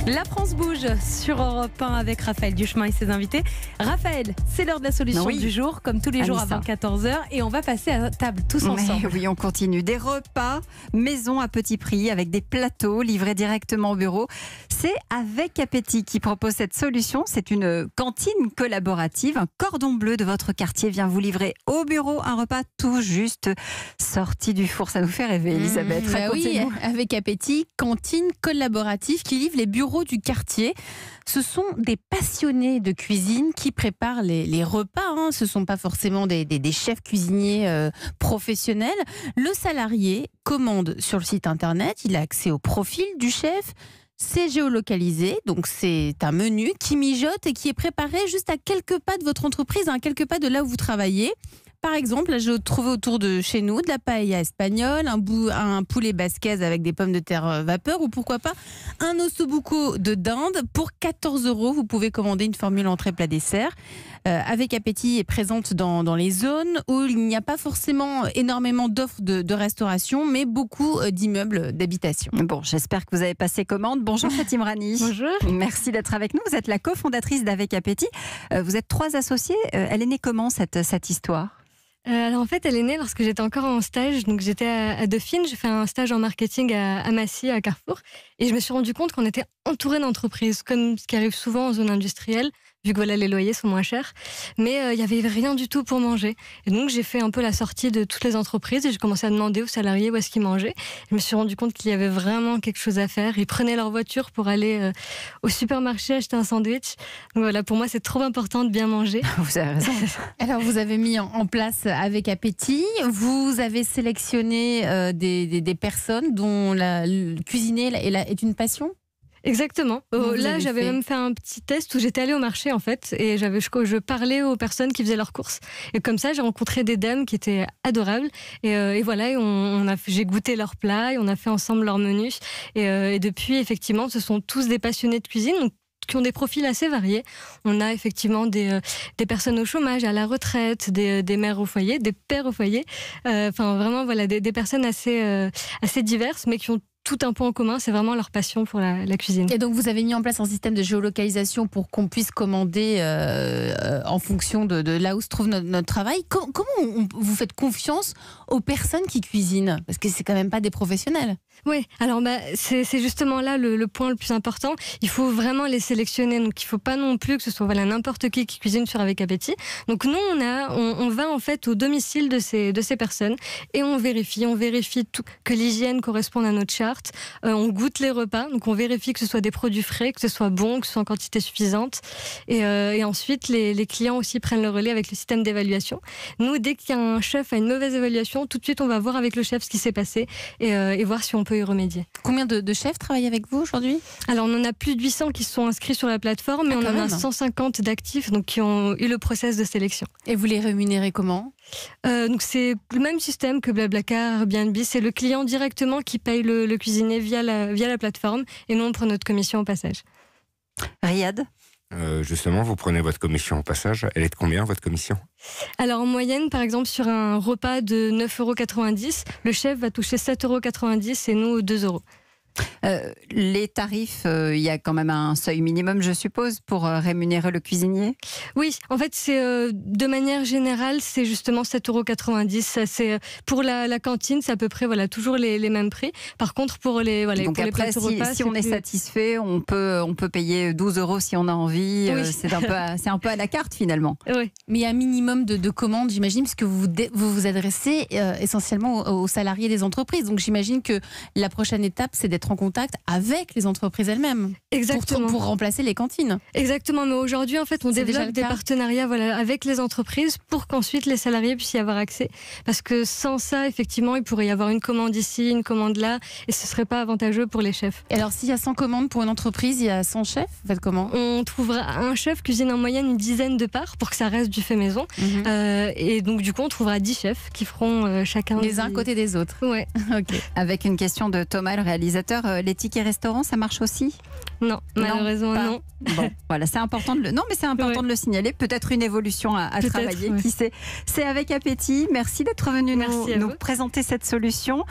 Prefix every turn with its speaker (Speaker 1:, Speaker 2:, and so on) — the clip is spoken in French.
Speaker 1: La France bouge sur Europe 1 avec Raphaël Duchemin et ses invités. Raphaël, c'est l'heure de la solution du jour, comme tous les jours avant 14h. Et on va passer à table tous ensemble.
Speaker 2: Oui, on continue. Des repas maison à petit prix avec des plateaux livrés directement au bureau. C'est Avec Appétit qui propose cette solution. C'est une cantine collaborative. Un cordon bleu de votre quartier vient vous livrer au bureau un repas tout juste sorti du four. Ça nous fait rêver, Elisabeth.
Speaker 3: Oui, Avec Appétit, cantine collaborative qui livre les bureaux du quartier. Ce sont des passionnés de cuisine qui préparent les repas. Ce ne sont pas forcément des chefs cuisiniers professionnels. Le salarié commande sur le site internet. Il a accès au profil du chef. C'est géolocalisé, donc c'est un menu qui mijote et qui est préparé juste à quelques pas de votre entreprise, à quelques pas de là où vous travaillez. Par exemple, là, j'ai trouvé autour de chez nous de la paella espagnole, un poulet basquaise avec des pommes de terre vapeur ou pourquoi pas un ossobuco de dinde. Pour 14 €, vous pouvez commander une formule entrée plat dessert. Avec Appétit est présente dans les zones où il n'y a pas forcément énormément d'offres de restauration, mais beaucoup d'immeubles d'habitation.
Speaker 2: Bon, j'espère que vous avez passé commande. Bonjour Fatim Rani.
Speaker 1: Bonjour.
Speaker 2: Merci d'être avec nous. Vous êtes la cofondatrice d'Avec Appétit. Vous êtes 3 associés. Elle est née comment cette histoire ?
Speaker 4: Alors en fait, elle est née lorsque j'étais encore en stage. Donc j'étais à Dauphine, j'ai fait un stage en marketing à Massy, à Carrefour. Et je me suis rendu compte qu'on était entouré d'entreprises, comme ce qui arrive souvent en zone industrielle, vu que voilà, les loyers sont moins chers. Mais il n'y avait rien du tout pour manger. Et donc j'ai fait un peu la sortie de toutes les entreprises et j'ai commencé à demander aux salariés où est-ce qu'ils mangeaient. Je me suis rendu compte qu'il y avait vraiment quelque chose à faire. Ils prenaient leur voiture pour aller au supermarché acheter un sandwich. Donc voilà, pour moi c'est trop important de bien manger.
Speaker 2: Vous avez raison.
Speaker 3: Alors vous avez mis en place Avec Appétit, vous avez sélectionné des personnes dont cuisiner est une passion ?
Speaker 4: Exactement. Là, j'avais même fait un petit test où j'étais allée au marché en fait et je parlais aux personnes qui faisaient leurs courses. Et comme ça, j'ai rencontré des dames qui étaient adorables. Et voilà, j'ai goûté leurs plats et on a fait ensemble leurs menus. Et depuis, effectivement, ce sont tous des passionnés de cuisine. Donc, qui ont des profils assez variés. On a effectivement des personnes au chômage, à la retraite, des mères au foyer, des pères au foyer. Enfin, vraiment, voilà, des personnes assez diverses, mais qui ont tout un point en commun, c'est vraiment leur passion pour la cuisine.
Speaker 3: Et donc vous avez mis en place un système de géolocalisation pour qu'on puisse commander en fonction de là où se trouve notre travail. Comment vous faites confiance aux personnes qui cuisinent ? Parce que c'est quand même pas des professionnels.
Speaker 4: Oui, alors c'est justement là le point le plus important. Il faut vraiment les sélectionner. Donc il ne faut pas non plus que ce soit n'importe qui cuisine sur Avec Appétit. Donc nous, on va en fait au domicile de ces personnes et on vérifie que l'hygiène corresponde à notre charte. On goûte les repas, donc on vérifie que ce soit des produits frais, que ce soit bon, que ce soit en quantité suffisante. Et ensuite, les clients aussi prennent le relais avec le système d'évaluation. Nous, dès qu'il y a un chef à une mauvaise évaluation, tout de suite, on va voir avec le chef ce qui s'est passé et voir si on peut y remédier.
Speaker 3: Combien de chefs travaillent avec vous aujourd'hui ?
Speaker 4: Alors, on en a plus de 800 qui se sont inscrits sur la plateforme, mais on en a 150 d'actifs donc, qui ont eu le process de sélection.
Speaker 3: Et vous les rémunérez comment ?
Speaker 4: Donc c'est le même système que Blablacar, Airbnb. C'est le client directement qui paye le cuisinier via la plateforme et nous on prend notre commission au passage.
Speaker 2: Riyad ?
Speaker 5: Justement, vous prenez votre commission au passage. Elle est de combien, votre commission ?
Speaker 4: Alors en moyenne, par exemple, sur un repas de 9,90 €, le chef va toucher 7,90 € et nous 2 €.
Speaker 2: Les tarifs, il y a quand même un seuil minimum, je suppose, pour rémunérer le cuisinier ?
Speaker 4: Oui, en fait, c'est de manière générale, c'est justement 7,90 €. Ça, c'est pour la cantine, c'est à peu près toujours les mêmes prix. Par contre, pour les
Speaker 2: donc
Speaker 4: pour
Speaker 2: après,
Speaker 4: les repas,
Speaker 2: si on est satisfait, on peut payer 12 € si on a envie.
Speaker 4: Oui.
Speaker 2: C'est un peu à la carte finalement.
Speaker 4: Oui.
Speaker 3: Mais il y a un minimum de commandes, j'imagine, puisque vous vous adressez essentiellement aux salariés des entreprises. Donc j'imagine que la prochaine étape, c'est d'être en contact avec les entreprises elles-mêmes.
Speaker 4: Exactement.
Speaker 3: Pour remplacer les cantines.
Speaker 4: Exactement, mais aujourd'hui, en fait, on développe des partenariats avec les entreprises pour qu'ensuite les salariés puissent y avoir accès. Parce que sans ça, effectivement, il pourrait y avoir une commande ici, une commande là, et ce ne serait pas avantageux pour les chefs.
Speaker 3: Et alors, s'il y a 100 commandes pour une entreprise, il y a 100 chefs, vous faites comment ?
Speaker 4: On trouvera un chef cuisine en moyenne une dizaine de parts pour que ça reste du fait maison. Et donc, du coup, on trouvera 10 chefs qui feront chacun
Speaker 3: les uns à côté des autres.
Speaker 4: Ouais.
Speaker 3: Okay.
Speaker 2: Avec une question de Thomas, le réalisateur, les tickets restaurants, ça marche aussi ?
Speaker 4: Non, malheureusement non.
Speaker 2: Bon, voilà, c'est important de le signaler. Peut-être une évolution à travailler, qui sait. C'est Avec Appétit. Merci d'être venu nous présenter cette solution.